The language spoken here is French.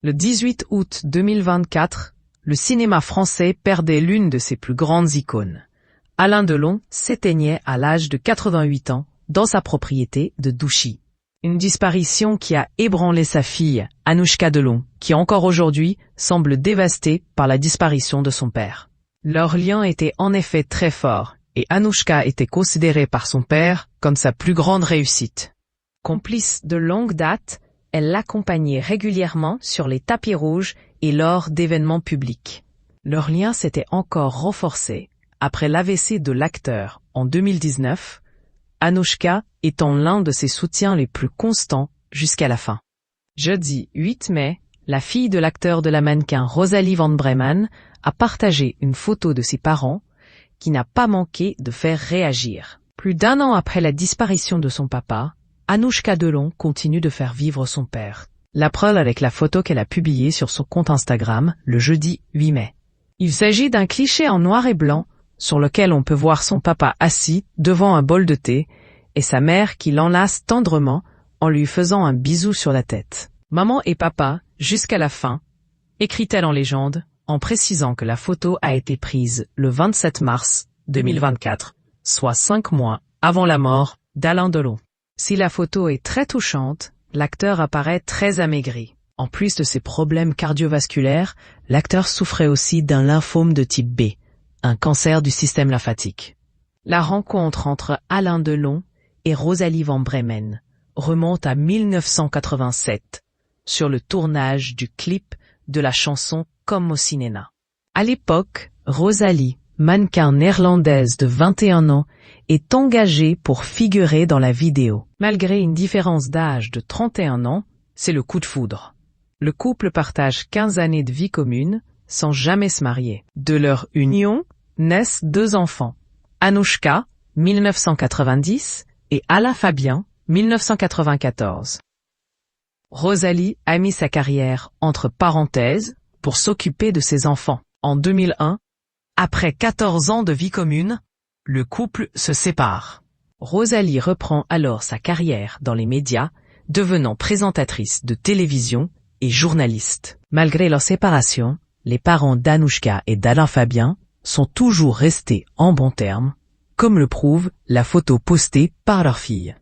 Le 18 août 2024, le cinéma français perdait l'une de ses plus grandes icônes. Alain Delon s'éteignait à l'âge de 88 ans dans sa propriété de Douchy. Une disparition qui a ébranlé sa fille, Anouchka Delon, qui encore aujourd'hui semble dévastée par la disparition de son père. Leur lien était en effet très fort, et Anouchka était considérée par son père comme sa plus grande réussite. Complice de longue date, elle l'accompagnait régulièrement sur les tapis rouges et lors d'événements publics. Leur lien s'était encore renforcé après l'AVC de l'acteur en 2019, Anouchka étant l'un de ses soutiens les plus constants jusqu'à la fin. Jeudi 8 mai, la fille de l'acteur de la mannequin Rosalie Van Bremen a partagé une photo de ses parents qui n'a pas manqué de faire réagir. Plus d'1 an après la disparition de son papa, Anouchka Delon continue de faire vivre son père. La preuve avec la photo qu'elle a publiée sur son compte Instagram le jeudi 8 mai. Il s'agit d'un cliché en noir et blanc sur lequel on peut voir son papa assis devant un bol de thé et sa mère qui l'enlace tendrement en lui faisant un bisou sur la tête. Maman et papa, jusqu'à la fin, écrit-elle en légende, en précisant que la photo a été prise le 27 mars 2024, soit 5 mois avant la mort d'Alain Delon. Si la photo est très touchante, l'acteur apparaît très amaigri. En plus de ses problèmes cardiovasculaires, l'acteur souffrait aussi d'un lymphome de type B, un cancer du système lymphatique. La rencontre entre Alain Delon et Rosalie Van Bremen remonte à 1987, sur le tournage du clip de la chanson Comme au cinéma. À l'époque, Rosalie, mannequin néerlandaise de 21 ans, est engagée pour figurer dans la vidéo. Malgré une différence d'âge de 31 ans, c'est le coup de foudre. Le couple partage 15 années de vie commune, sans jamais se marier. De leur union naissent 2 enfants. Anouchka, 1990, et Alain Fabien, 1994. Rosalie a mis sa carrière entre parenthèses pour s'occuper de ses enfants. En 2001, après 14 ans de vie commune, le couple se sépare. Rosalie reprend alors sa carrière dans les médias, devenant présentatrice de télévision et journaliste. Malgré leur séparation, les parents d'Anouchka et d'Alain Fabien sont toujours restés en bons termes, comme le prouve la photo postée par leur fille.